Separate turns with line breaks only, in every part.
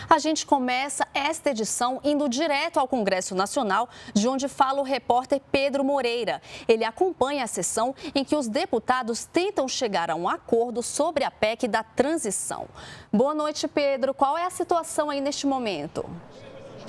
A gente começa esta edição indo direto ao Congresso Nacional, de onde fala o repórter Pedro Moreira. Ele acompanha a sessão em que os deputados tentam chegar a um acordo sobre a PEC da transição. Boa noite, Pedro. Qual é a situação aí neste momento?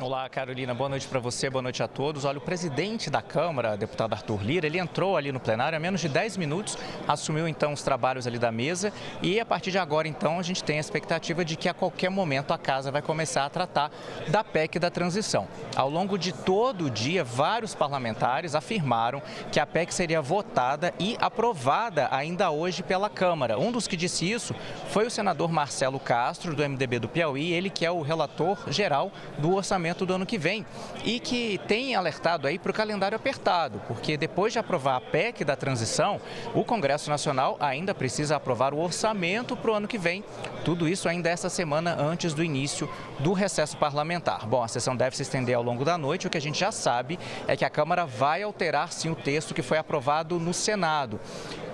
Olá, Carolina. Boa noite para você, boa noite a todos. Olha, o presidente da Câmara, deputado Arthur Lira, ele entrou ali no plenário há menos de 10 minutos, assumiu então os trabalhos ali da mesa e a partir de agora então a gente tem a expectativa de que a qualquer momento a casa vai começar a tratar da PEC da transição. Ao longo de todo o dia, vários parlamentares afirmaram que a PEC seria votada e aprovada ainda hoje pela Câmara. Um dos que disse isso foi o senador Marcelo Castro, do MDB do Piauí, ele que é o relator geral do orçamento do ano que vem e que tem alertado aí para o calendário apertado, porque depois de aprovar a PEC da transição, o Congresso Nacional ainda precisa aprovar o orçamento para o ano que vem. Tudo isso ainda essa semana antes do início do recesso parlamentar. Bom, a sessão deve se estender ao longo da noite. O que a gente já sabe é que a Câmara vai alterar sim o texto que foi aprovado no Senado.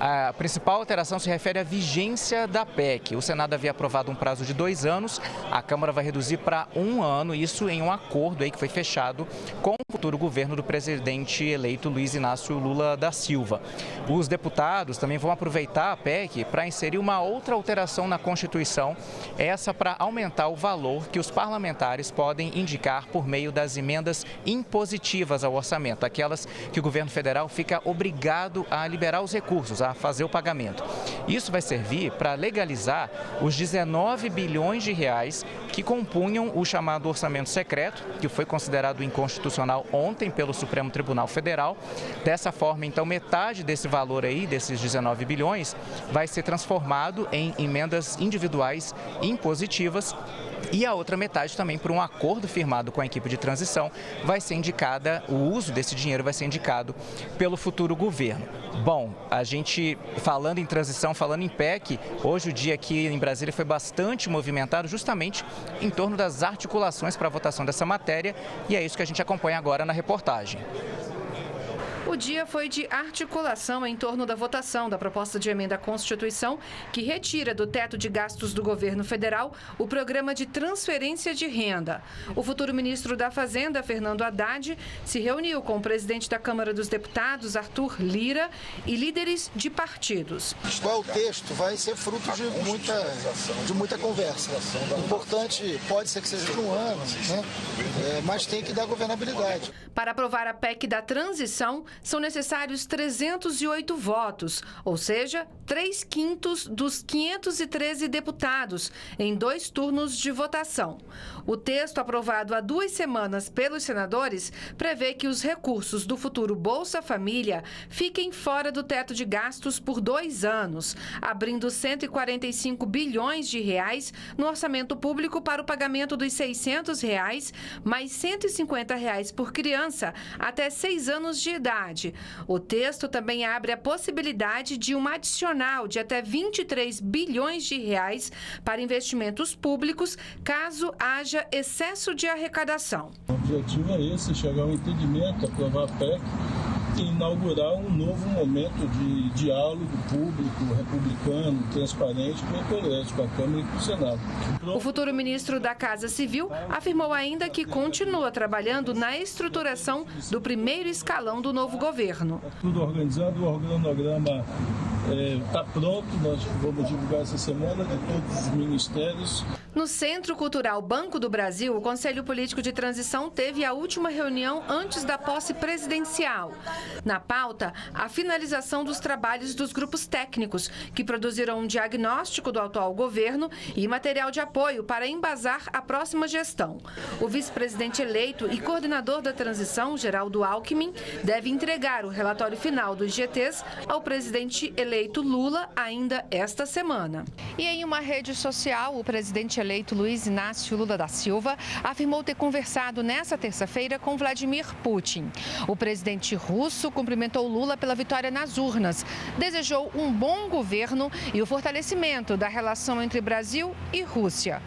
A principal alteração se refere à vigência da PEC. O Senado havia aprovado um prazo de 2 anos, a Câmara vai reduzir para 1 ano, isso em um acordo aí que foi fechado com o futuro governo do presidente eleito Luiz Inácio Lula da Silva. Os deputados também vão aproveitar a PEC para inserir uma outra alteração na Constituição, essa para aumentar o valor que os parlamentares podem indicar por meio das emendas impositivas ao orçamento, aquelas que o governo federal fica obrigado a liberar os recursos, a fazer o pagamento. Isso vai servir para legalizar os 19 bilhões de reais que compunham o chamado orçamento secreto, que foi considerado inconstitucional ontem pelo Supremo Tribunal Federal. Dessa forma, então, metade desse valor aí, desses 19 bilhões, vai ser transformado em emendas individuais impositivas. E a outra metade também, por um acordo firmado com a equipe de transição, vai ser indicada, o uso desse dinheiro vai ser indicado pelo futuro governo. Bom, a gente falando em transição, falando em PEC, hoje o dia aqui em Brasília foi bastante movimentado justamente em torno das articulações para a votação dessa matéria e é isso que a gente acompanha agora na reportagem.
O dia foi de articulação em torno da votação da proposta de emenda à Constituição que retira do teto de gastos do governo federal o programa de transferência de renda. O futuro ministro da Fazenda, Fernando Haddad, se reuniu com o presidente da Câmara dos Deputados, Arthur Lira, e líderes de partidos.
Qual é o texto? Vai ser fruto de muita conversa. O importante pode ser que seja de 1 ano, né? Mas tem que dar governabilidade.
Para aprovar a PEC da transição, são necessários 308 votos, ou seja, 3/5 dos 513 deputados, em 2 turnos de votação. O texto, aprovado há 2 semanas pelos senadores, prevê que os recursos do futuro Bolsa Família fiquem fora do teto de gastos por 2 anos, abrindo 145 bilhões de reais no orçamento público para o pagamento dos R$ 600, mais R$ 150 por criança até 6 anos de idade. O texto também abre a possibilidade de uma adicional de até 23 bilhões de reais para investimentos públicos, caso haja excesso de arrecadação.
O objetivo é esse, chegar ao entendimento, aprovar a PEC e inaugurar um novo momento de diálogo público, republicano, transparente e coerente com a Câmara e com o Senado.
O futuro ministro da Casa Civil afirmou ainda que continua trabalhando na estruturação do primeiro escalão do novo governo.
Tudo organizado, o organograma está pronto, nós vamos divulgar essa semana de todos os ministérios.
No Centro Cultural Banco do Brasil, o Conselho Político de Transição teve a última reunião antes da posse presidencial. Na pauta, a finalização dos trabalhos dos grupos técnicos, que produziram um diagnóstico do atual governo e material de apoio para embasar a próxima gestão. O vice-presidente eleito e coordenador da transição, Geraldo Alckmin, deve entregar o relatório final dos GTs ao presidente eleito Lula ainda esta semana. E em uma rede social, o presidente eleito Luiz Inácio Lula da Silva afirmou ter conversado nesta terça-feira com Vladimir Putin. O presidente russo cumprimentou Lula pela vitória nas urnas, desejou um bom governo e o fortalecimento da relação entre Brasil e Rússia.